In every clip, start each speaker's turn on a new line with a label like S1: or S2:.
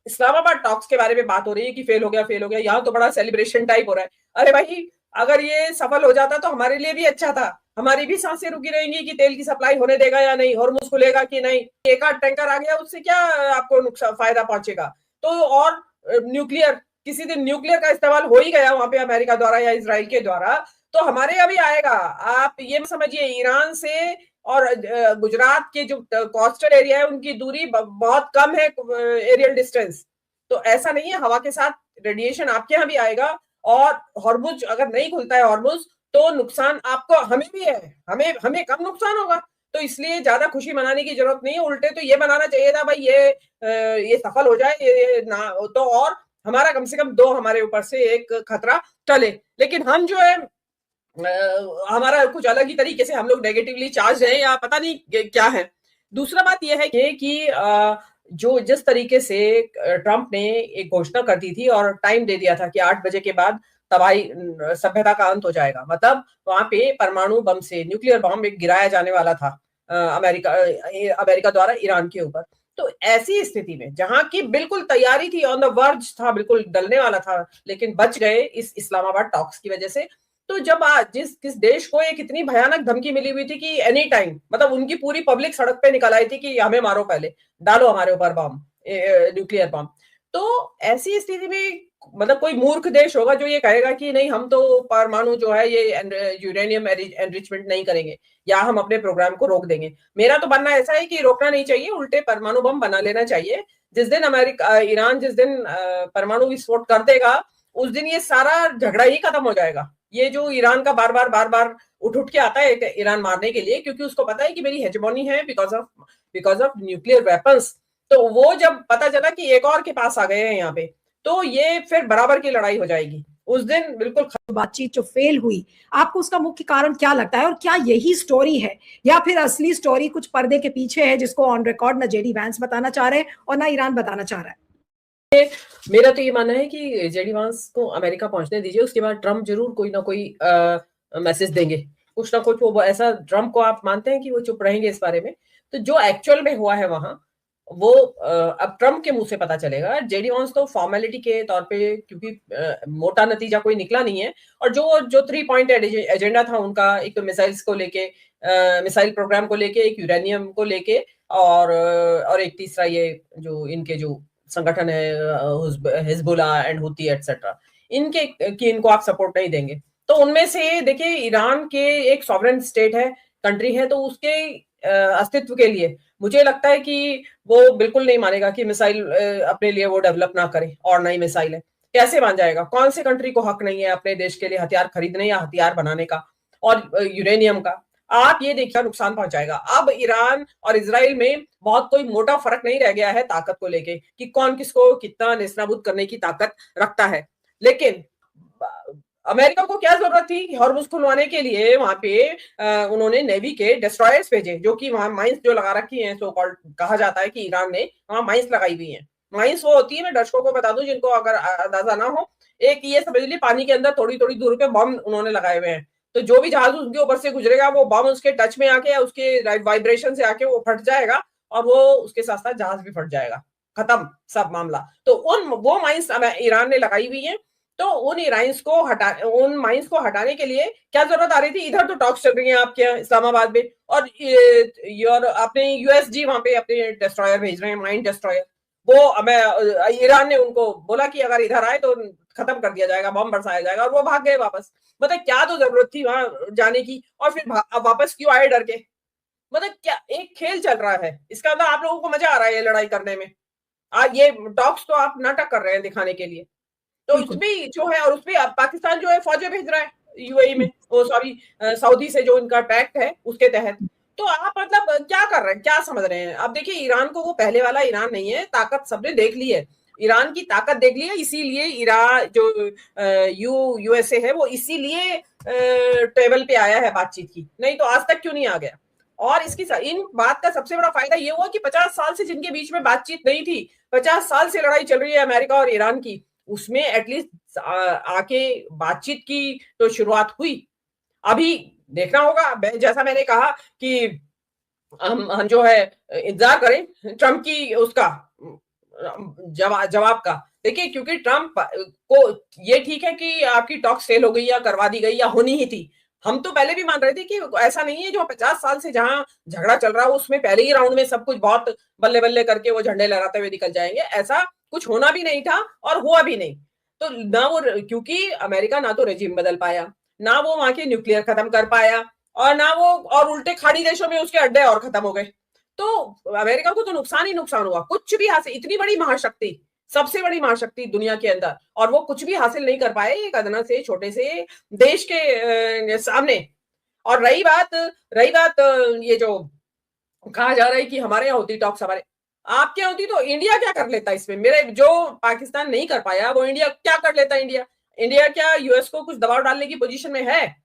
S1: Islamabad talks के बारे में बात हो रही है कि फेल हो गया, फेल हो गया, यहाँ तो बड़ा सेलिब्रेशन टाइप हो रहा है। अरे भाई, अगर ये सफल हो जाता तो हमारे लिए भी अच्छा था, हमारी भी सांसें रुकी रहेंगी कि तेल की सप्लाई होने देगा या नहीं, हॉर्मुज खुलेगा कि नहीं, एक आध टैंकर आ गया उससे क्या आपको नुकसान फायदा पहुंचेगा। तो और न्यूक्लियर, किसी दिन न्यूक्लियर का इस्तेमाल हो ही गया वहां पे अमेरिका द्वारा या इसराइल के द्वारा, तो हमारे अभी आएगा। आप ये समझिए, ईरान से और गुजरात के जो कोस्टल एरिया है उनकी दूरी बहुत कम है, एरियल डिस्टेंस। तो ऐसा नहीं है, हवा के साथ रेडिएशन आपके यहाँ भी आएगा। और हॉर्मुज अगर नहीं खुलता है हॉर्मुज, तो नुकसान आपको हमें भी है, हमें हमें कम नुकसान होगा। तो इसलिए ज्यादा खुशी मनाने की जरूरत नहीं है, उल्टे तो ये बनाना चाहिए था भाई, ये सफल हो जाए, ये ना तो और हमारा कम से कम दो हमारे ऊपर से एक खतरा टले। लेकिन हम जो है हमारा कुछ अलग ही तरीके से हम लोग नेगेटिवली चार्ज है या पता नहीं क्या है। दूसरा बात यह है कि जो जिस तरीके से ट्रंप ने एक घोषणा कर दी थी और टाइम दे दिया था कि 8 बजे के बाद तबाही सभ्यता का अंत हो जाएगा, मतलब वहां पे परमाणु बम से न्यूक्लियर बम एक गिराया जाने वाला था अमेरिका द्वारा ईरान के ऊपर। तो ऐसी स्थिति में जहां की बिल्कुल तैयारी थी, ऑन द वर्ज था, बिल्कुल डलने वाला था, लेकिन बच गए इस इस्लामाबाद टॉक्स की वजह से। तो जब आज जिस किस देश को एक इतनी भयानक धमकी मिली हुई थी कि एनी टाइम, मतलब उनकी पूरी पब्लिक सड़क पे निकल आई थी कि हमें मारो, पहले डालो हमारे ऊपर बम, न्यूक्लियर बम। तो ऐसी स्थिति में मतलब कोई मूर्ख देश होगा जो ये कहेगा कि नहीं, हम तो परमाणु जो है ये यूरेनियम एनरिचमेंट नहीं करेंगे या हम अपने प्रोग्राम को रोक देंगे। मेरा तो बनना ऐसा है कि रोकना नहीं चाहिए, उल्टे परमाणु बम बना लेना चाहिए। जिस दिन अमेरिका ईरान जिस दिन परमाणु विस्फोट कर देगा, उस दिन ये सारा झगड़ा ही खत्म हो जाएगा। ये जो ईरान का बार बार उठ उठ के आता है ईरान मारने के लिए, क्योंकि उसको पता है कि मेरी हेजेमोनी है बिकॉज ऑफ न्यूक्लियर वेपन्स। तो वो जब पता चला कि एक और के पास आ गए हैं यहाँ पे, तो ये फिर बराबर की लड़ाई हो जाएगी उस दिन, बिल्कुल।
S2: बातचीत जो फेल हुई, आपको उसका मुख्य कारण क्या लगता है, और क्या यही स्टोरी है या फिर असली स्टोरी कुछ पर्दे के पीछे है जिसको ऑन रिकॉर्ड न जेडी वैंस बताना चाह रहे हैं और ना ईरान बताना चाह रहा है?
S1: मेरा तो ये मानना है कि जेडी वांस को अमेरिका पहुंचने दीजिए, उसके बाद ट्रंप जरूर कोई ना कोई मैसेज देंगे, कुछ ना कुछ। वो ऐसा ट्रंप को आप मानते हैं कि वो चुप रहेंगे इस बारे में? तो जो एक्चुअल में हुआ है वहां, वो अब ट्रंप के मुंह से पता चलेगा। जेडी वांस तो फॉर्मेलिटी के तौर पे, क्योंकि मोटा नतीजा कोई निकला नहीं है। और जो जो 3 पॉइंट एजेंडा था उनका, एक तो मिसाइल्स को लेके, मिसाइल प्रोग्राम को लेके, एक यूरेनियम को लेके, और एक तीसरा ये जो इनके जो संगठन है हिजबुल्ला एंड हुती एटसेट्रा, इनके कि इनको आप सपोर्ट नहीं देंगे। तो उनमें से देखिए, ईरान के एक सॉवरेन स्टेट है, कंट्री है, तो उसके अस्तित्व के लिए मुझे लगता है कि वो बिल्कुल नहीं मानेगा कि मिसाइल अपने लिए वो डेवलप ना करे, और नई मिसाइल है कैसे मान जाएगा? कौन से कंट्री को हक नहीं है अपने देश के लिए हथियार खरीदने या हथियार बनाने का, और यूरेनियम का? आप ये देखिए नुकसान पहुंचाएगा। अब ईरान और इसराइल में बहुत कोई मोटा फर्क नहीं रह गया है ताकत को लेके कि कौन किसको कितना नेस्तनाबूद करने की ताकत रखता है। लेकिन अमेरिका को क्या जरूरत थी हॉर्मुज खुलवाने के लिए? वहां पे उन्होंने नेवी के डिस्ट्रॉयर्स भेजे, जो कि वहां माइंस जो लगा रखी हैं, सो कॉल्ड कहा जाता है कि ईरान ने वहां माइंस लगाई हुई है। माइंस वो होती है, मैं दर्शकों को बता दूं जिनको अगर अंदाजा ना हो, एक ये समझ लीजिए पानी के अंदर थोड़ी थोड़ी दूर पे बम उन्होंने लगाए हुए हैं। तो जो भी जहाज उनके ऊपर से गुजरेगा, वो बम उसके टच में आके या उसके वाइब्रेशन से आके वो फट जाएगा, और वो उसके साथ साथ जहाज भी फट जाएगा, खत्म सब मामला। तो वो माइंस ईरान ने लगाई हुई है। तो उन माइंस को हटाने के लिए क्या जरूरत आ रही थी? इधर तो टॉक्स चल रही है आपके यहाँ इस्लामाबाद में, और अपने यूएसजी वहां पे अपने डिस्ट्रॉयर भेज रहे हैं, माइन डिस्ट्रॉयर। वो ईरान ने उनको बोला कि अगर इधर आए तो खत्म कर दिया जाएगा, बम बरसाया जाएगा, और वो भाग गए वापस। मतलब क्या तो जरूरत थी वहां जाने की, और फिर वापस क्यों आए डर के? मतलब क्या एक खेल चल रहा है इसका? मतलब आप लोगों को मजा आ रहा है ये लड़ाई करने में? ये टॉक्स तो आप नाटक कर रहे हैं दिखाने के लिए। तो उसमें जो है, और उसमें पाकिस्तान जो है फौजें भेज रहा है यूएई में, वो सॉरी सऊदी से जो इनका पैक्ट है उसके तहत। तो आप मतलब क्या कर रहे हैं, क्या समझ रहे हैं? अब देखिए, ईरान को वो पहले वाला ईरान नहीं है, ताकत सबने देख ली है, ईरान की ताकत देख ली है। इसीलिए ईरान जो यूएसए है वो इसीलिए टेबल पे आया है बातचीत की, नहीं तो आज तक क्यों नहीं आ गया? और इसकी इन बात का सबसे बड़ा फायदा ये हुआ कि 50 साल से जिनके बीच में बातचीत नहीं थी, 50 साल से लड़ाई चल रही है अमेरिका और ईरान की, उसमें एटलीस्ट आके बातचीत की तो शुरुआत हुई। अभी देखना होगा, जैसा मैंने कहा कि हम जो है इंतजार करें ट्रंप की उसका जवाब का। देखिए, क्योंकि ट्रम्प को ये ठीक है कि आपकी टॉक्स फेल हो गई या करवा दी गई या होनी ही थी। हम तो पहले भी मान रहे थे कि ऐसा नहीं है, जो 50 साल से जहां झगड़ा चल रहा हो उसमें पहले ही राउंड में सब कुछ बहुत बल्ले बल्ले करके वो झंडे लहराते हुए निकल जाएंगे, ऐसा कुछ होना भी नहीं था और हुआ भी नहीं। तो ना वो, क्योंकि अमेरिका ना तो रेजिम बदल पाया, ना वो वहां के न्यूक्लियर खत्म कर पाया, और ना वो, और उल्टे खाड़ी देशों में उसके अड्डे और खत्म हो गए। तो अमेरिका को तो नुकसान ही नुकसान हुआ, कुछ भी हासिल, इतनी बड़ी महाशक्ति, सबसे बड़ी महाशक्ति दुनिया के अंदर, और वो कुछ भी हासिल नहीं कर पाए एक अदना से छोटे से देश के सामने। और रही बात ये जो कहा जा रहा है कि हमारे यहाँ होती टॉक्स, हमारे आपके यहाँ होती, तो इंडिया क्या कर लेता इसमें? मेरे जो पाकिस्तान नहीं कर पाया वो इंडिया क्या कर लेता? इंडिया क्या यूएस को कुछ दबाव डालने की पोजीशन में है?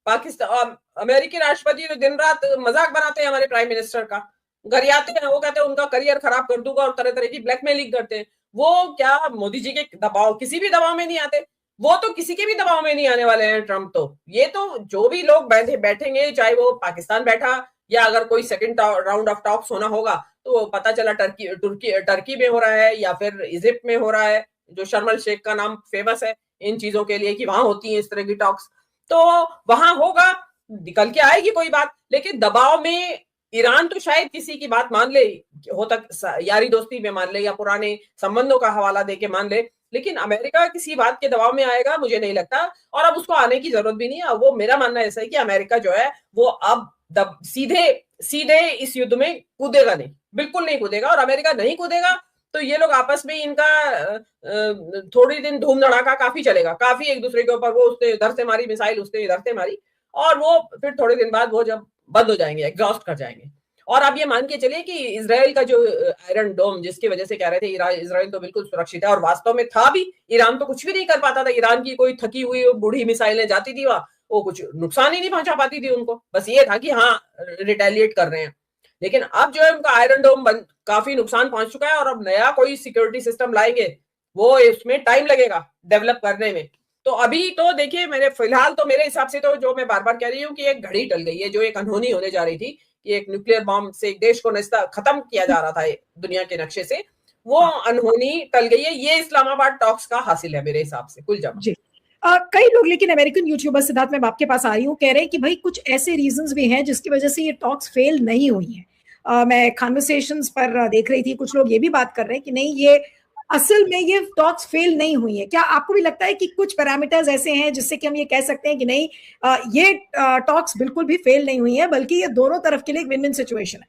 S1: पाकिस्तान, अमेरिकी राष्ट्रपति तो दिन रात मजाक बनाते हैं हमारे प्राइम मिनिस्टर का, गरियाते हैं, वो कहते हैं उनका करियर खराब कर दूंगा, और तरह तरह की ब्लैकमेलिंग करते हैं। वो क्या मोदी जी के दबाव, किसी भी दबाव में नहीं आते? वो तो किसी के भी दबाव में नहीं आने वाले हैं ट्रम्प तो। ये तो जो भी लोग बैठेंगे, चाहे वो पाकिस्तान बैठा, या अगर कोई सेकंड राउंड ऑफ टॉक्स होना होगा तो पता चला टर्की में हो रहा है, या फिर इजिप्ट में हो रहा है, जो शर्म अल शेख का नाम फेमस है इन चीजों के लिए कि वहां होती है इस तरह की टॉक्स, तो वहां होगा, निकल के आएगी कोई बात। लेकिन दबाव में ईरान तो शायद किसी की बात मान ले, हो तक यारी दोस्ती में मान ले, या पुराने संबंधों का हवाला देके मान ले, लेकिन अमेरिका किसी बात के दबाव में आएगा मुझे नहीं लगता, और अब उसको आने की जरूरत भी नहीं है। वो मेरा मानना ऐसा है कि अमेरिका जो है वो अब सीधे सीधे इस युद्ध में कूदेगा नहीं, बिल्कुल नहीं कूदेगा। और अमेरिका नहीं कूदेगा तो ये लोग आपस में इनका थोड़ी दिन धूम धड़ाका काफी चलेगा, काफी एक दूसरे के ऊपर, वो उसने इधर से मारी मिसाइल, उसने इधर से मारी, और वो फिर थोड़े दिन बाद वो जब बंद हो जाएंगे, एग्जॉस्ट कर जाएंगे। और आप ये मान के चलिए कि इसराइल का जो आयरन डोम, जिसकी वजह से कह रहे थे इसराइल तो बिल्कुल सुरक्षित है, और वास्तव में था भी, ईरान तो कुछ भी नहीं कर पाता था। ईरान की कोई थकी हुई बूढ़ी मिसाइलें जाती थी वहां, वो कुछ नुकसान ही नहीं पहुंचा पाती थी उनको, बस ये था कि हाँ रिटेलिएट कर रहे हैं। लेकिन अब जो है उनका आयरन डोम काफी नुकसान पहुंच चुका है, और अब नया कोई सिक्योरिटी सिस्टम लाएंगे, वो इसमें टाइम लगेगा डेवलप करने में। तो अभी तो देखिए, मेरे फिलहाल तो मेरे हिसाब से तो जो मैं बार बार कह रही हूँ कि एक घड़ी टल गई है, जो एक अनहोनी होने जा रही थी कि एक न्यूक्लियर बॉम्ब से एक देश को खत्म किया जा रहा था दुनिया के नक्शे से, वो अनहोनी टल गई है। ये इस्लामाबाद टॉक्स का हासिल है मेरे हिसाब से, कुल जमा।
S2: कई लोग, लेकिन अमेरिकन यूट्यूबर, सिद्धार्थ मैं आपके पास आ रही हूँ, कह रहे हैं कि भाई कुछ ऐसे रीजंस भी हैं जिसकी वजह से ये टॉक्स फेल नहीं हुई है। मैं कन्वर्सेशंस पर देख रही थी, कुछ लोग ये भी बात कर रहे हैं कि नहीं, ये असल में ये टॉक्स फेल नहीं हुई है। क्या आपको भी लगता है कि कुछ पैरामीटर्स ऐसे हैं जिससे कि हम ये कह सकते हैं कि नहीं, ये टॉक्स बिल्कुल भी फेल नहीं हुई है, बल्कि ये दोनों तरफ के लिए एक विन विन सिचुएशन है?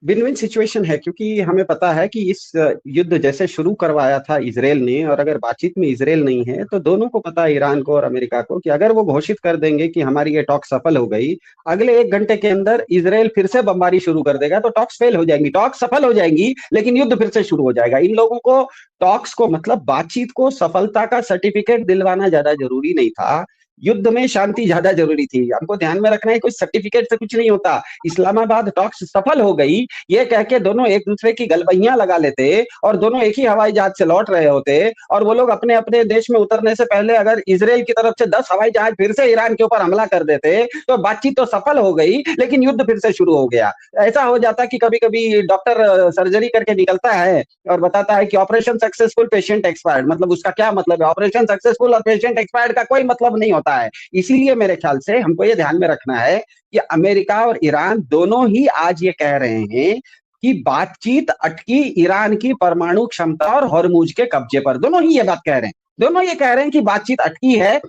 S3: विन विन सिचुएशन है, क्योंकि हमें पता है कि इस युद्ध जैसे शुरू करवाया था इजराइल ने, और अगर बातचीत में इजराइल नहीं है तो दोनों को पता है, ईरान को और अमेरिका को, कि अगर वो घोषित कर देंगे कि हमारी ये टॉक सफल हो गई, अगले 1 घंटे के अंदर इजराइल फिर से बमबारी शुरू कर देगा, तो टॉक्स फेल हो जाएंगी, टॉक्स सफल हो जाएंगी, लेकिन युद्ध फिर से शुरू हो जाएगा। इन लोगों को टॉक्स को, मतलब बातचीत को, सफलता का सर्टिफिकेट दिलवाना ज्यादा जरूरी नहीं था। युद्ध में शांति ज्यादा जरूरी थी। हमको ध्यान में रखना है, कोई सर्टिफिकेट से कुछ नहीं होता। इस्लामाबाद टॉक्स सफल हो गई ये कह के दोनों एक दूसरे की गलबैयां लगा लेते, और दोनों एक ही हवाई जहाज से लौट रहे होते, और वो लोग अपने अपने देश में उतरने से पहले अगर इजराइल की तरफ से 10 हवाई जहाज फिर से ईरान के ऊपर हमला कर देते, तो बातचीत तो सफल हो गई, लेकिन युद्ध फिर से शुरू हो गया। ऐसा हो जाता कि कभी कभी डॉक्टर सर्जरी करके निकलता है और बताता है कि ऑपरेशन सक्सेसफुल, पेशेंट एक्सपायर्ड। मतलब उसका क्या मतलब है? ऑपरेशन सक्सेसफुल और पेशेंट एक्सपायर्ड का कोई मतलब नहीं होता है। इसीलिए मेरे ख्याल से हमको ये ध्यान में रखना है कि अमेरिका और ईरान दोनों ही आज ये कह रहे हैं कि बातचीत अटकी ईरान की परमाणु क्षमता और हॉर्मुज के कब्जे पर। दोनों ही ये बात कह रहे हैं, दोनों ये कह रहे हैं कि बातचीत अटकी है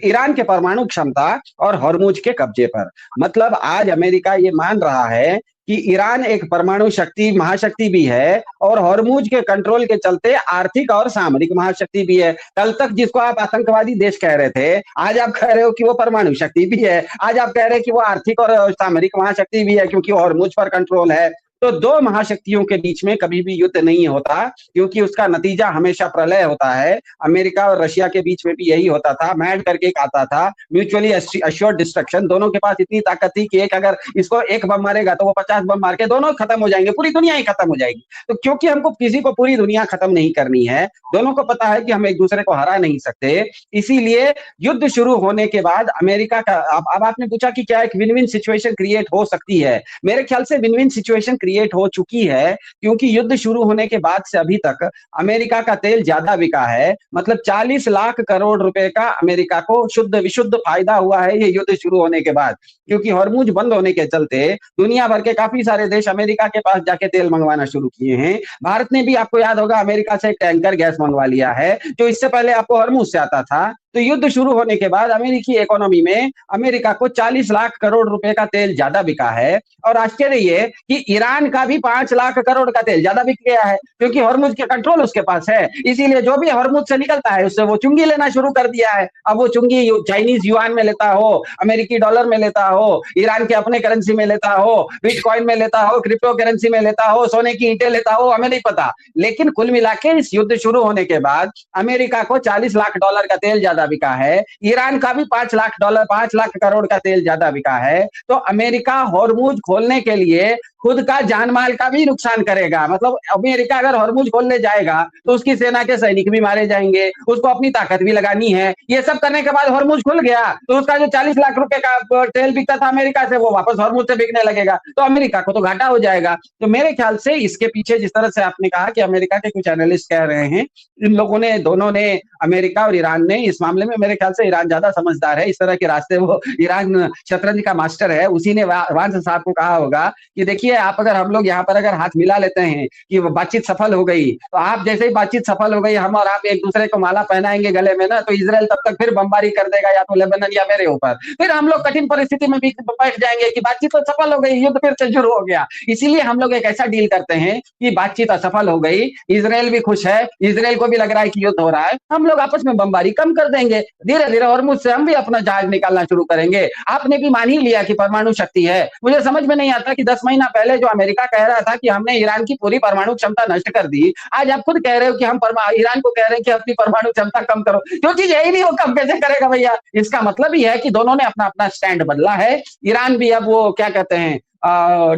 S3: ईरान के परमाणु क्षमता और हॉर्मुज के कब्जे पर। मतलब आज अमेरिका ये मान रहा है कि ईरान एक परमाणु शक्ति, महाशक्ति भी है, और हॉर्मुज के कंट्रोल के चलते आर्थिक और सामरिक महाशक्ति भी है। कल तक जिसको आप आतंकवादी देश कह रहे थे, आज आप कह रहे हो कि वो परमाणु शक्ति भी है। आज आप कह रहे हैं कि वो आर्थिक और सामरिक महाशक्ति भी है, क्योंकि हॉर्मुज पर कंट्रोल है। तो दो महाशक्तियों के बीच में कभी भी युद्ध नहीं होता, क्योंकि उसका नतीजा हमेशा प्रलय होता है। अमेरिका और रशिया के बीच में भी यही होता था, मैड करके एक आता था, म्यूचुअली अश्योर्ड डिस्ट्रक्शन। दोनों के पास इतनी ताकत थी कि एक अगर इसको एक बम मारेगा तो वो 50 बम मार के दोनों खत्म हो जाएंगे, पूरी दुनिया ही खत्म हो जाएगी। तो क्योंकि हमको किसी को पूरी दुनिया खत्म नहीं करनी है, दोनों को पता है कि हम एक दूसरे को हरा नहीं सकते, इसीलिए युद्ध शुरू होने के बाद अमेरिका का, अब आपने पूछा कि क्या एक विन विन सिचुएशन क्रिएट हो सकती है। मेरे ख्याल से विन विन सिचुएशन क्रिएट हो चुकी है, क्योंकि युद्ध शुरू होने के बाद से अभी तक अमेरिका का तेल ज्यादा बिका है। मतलब 40 लाख करोड़ रुपए का अमेरिका को शुद्ध विशुद्ध फायदा हुआ है ये युद्ध शुरू होने के बाद, क्योंकि हॉर्मुज बंद होने के चलते दुनिया भर के काफी सारे देश अमेरिका के पास जाके तेल मंगवाना शुरू किए हैं। भारत ने भी, आपको याद होगा, अमेरिका से एक टैंकर गैस मंगवा लिया है जो इससे पहले आपको हॉर्मुज से आता था। तो युद्ध शुरू होने के बाद अमेरिकी इकोनॉमी में अमेरिका को 40 लाख करोड़ रुपए का तेल ज्यादा बिका है। और आश्चर्य ये कि ईरान का भी 5 लाख करोड़ का तेल ज्यादा बिक गया है, क्योंकि हॉर्मुज के कंट्रोल उसके पास है। इसीलिए जो भी हॉर्मुज से निकलता है उससे वो चुंगी लेना शुरू कर दिया है। अब वो चुंगी चाइनीज युआन में लेता हो, अमेरिकी डॉलर में लेता हो, ईरान के अपने करेंसी में लेता हो, बिटकॉइन में लेता हो, क्रिप्टो करेंसी में लेता हो, सोने की ईंटें लेता हो, हमें नहीं पता। लेकिन कुल मिला के इस युद्ध शुरू होने के बाद अमेरिका को 40 लाख डॉलर का तेल ज्यादा बिका है, ईरान का भी 5 लाख करोड़ का तेल ज्यादा बिका है। तो अमेरिका हॉर्मुज खोलने के लिए खुद का जान माल का भी नुकसान करेगा। मतलब अमेरिका अगर हॉर्मुज खोलने जाएगा तो उसकी सेना के सैनिक भी मारे जाएंगे, उसको अपनी ताकत भी लगानी है। ये सब करने के बाद हॉर्मुज खुल गया तो उसका जो 40 लाख रुपए का तेल बिकता था अमेरिका से, वो वापस हॉर्मुज से बिकने लगेगा, तो अमेरिका को तो घाटा हो जाएगा। तो मेरे ख्याल से इसके पीछे, जिस तरह से आपने कहा कि अमेरिका के कुछ एनालिस्ट कह रहे हैं, इन लोगों ने, दोनों ने, अमेरिका और ईरान ने, इस मामले में मेरे ख्याल से ईरान ज्यादा समझदार है। इस तरह के रास्ते, वो ईरान शतरंज का मास्टर है, उसी ने वांस साहब को कहा होगा कि देखिए, आप अगर, हम लोग यहाँ पर अगर हाथ मिला लेते हैं कि बातचीत सफल हो गई, तो आप जैसे ही बातचीत सफल हो गई, हम और आप एक दूसरे को माला पहनाएंगे गले में ना, तो इजराइल तब तक फिर बमबारी कर देगा या तो लेबनान या मेरे ऊपर। फिर हम लोग कठिन परिस्थिति में बैठ जाएंगे कि बातचीत तो सफल हो गई, युद्ध फिर से शुरू हो गया। इसीलिए हम लोग एक ऐसा डील करते हैं कि बातचीत असफल हो गई, इजराइल भी खुश है, इजराइल को भी लग रहा है कि युद्ध हो रहा है, हम लोग आपस में बमबारी कम कर देंगे, धीरे धीरे हॉर्मुज से हम भी अपना जहाज निकालना शुरू करेंगे। आपने भी मान ही लिया कि परमाणु शक्ति है। मुझे समझ में नहीं आता कि 10 महीना पहले जो अमेरिका कह रहा था कि हमने ईरान की पूरी परमाणु क्षमता नष्ट कर दी, आज आप खुद कह रहे हो कि हम ईरान को कह रहे हैं कि अपनी परमाणु क्षमता कम करो। जो चीज यही नहीं, वो कम कैसे करेगा भैया? इसका मतलब ही है कि दोनों ने अपना अपना स्टैंड बदला है। ईरान भी अब वो क्या कहते हैं,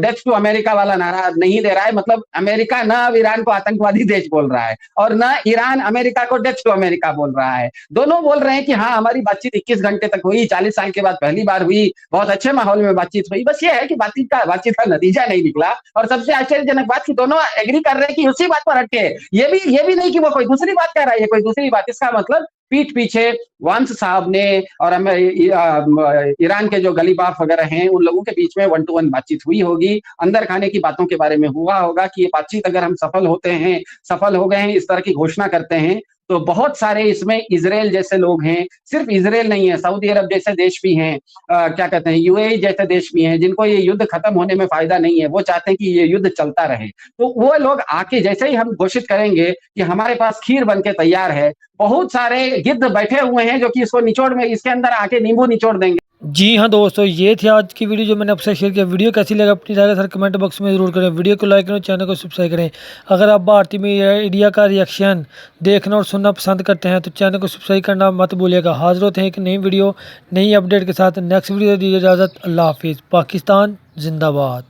S3: डेथ टू अमेरिका वाला नारा नहीं दे रहा है। मतलब अमेरिका ना अब ईरान को आतंकवादी देश बोल रहा है और ना ईरान अमेरिका को डेथ टू अमेरिका बोल रहा है। दोनों बोल रहे हैं कि हाँ, हमारी बातचीत 21 घंटे तक हुई, 40 साल के बाद पहली बार हुई, बहुत अच्छे माहौल में बातचीत हुई। बस ये है कि बातचीत का नतीजा नहीं निकला। और सबसे आश्चर्यजनक बात कि दोनों एग्री कर रहे हैं कि उसी बात पर अटके। ये भी नहीं कि वो कोई दूसरी बात कह रहा है, ये कोई दूसरी बात। इसका मतलब पीठ पीछे वांस साहब ने और ईरान के जो गलीबाफ वगैरह हैं, उन लोगों के बीच में 1 to 1 बातचीत हुई होगी, अंदर खाने की बातों के बारे में हुआ होगा कि ये बातचीत अगर हम सफल हो गए हैं, इस तरह की घोषणा करते हैं, तो बहुत सारे इसमें इजराइल जैसे लोग हैं। सिर्फ इजराइल नहीं है, सऊदी अरब जैसे देश भी हैं, क्या कहते हैं, यूएई जैसे देश भी हैं, जिनको ये युद्ध खत्म होने में फायदा नहीं है। वो चाहते हैं कि ये युद्ध चलता रहे। तो वो लोग आके, जैसे ही हम घोषित करेंगे कि हमारे पास खीर बन के तैयार है, बहुत सारे गिद्ध बैठे हुए हैं जो कि इसको निचोड़ में, इसके अंदर आके नींबू निचोड़ देंगे।
S4: जी हाँ दोस्तों, ये थी आज की वीडियो जो मैंने आपसे शेयर किया। वीडियो कैसी लगा अपनी राय सर कमेंट बॉक्स में ज़रूर करें। वीडियो को लाइक करें, चैनल को सब्सक्राइब करें। अगर आप भारतीय मीडिया का रिएक्शन देखना और सुनना पसंद करते हैं तो चैनल को सब्सक्राइब करना मत भूलिएगा। हाजिर होते हैं एक नई वीडियो, नई अपडेट के साथ। नेक्स्ट वीडियो दीजिए इजाज़त। अल्लाह हाफिज़। पाकिस्तान जिंदाबाद।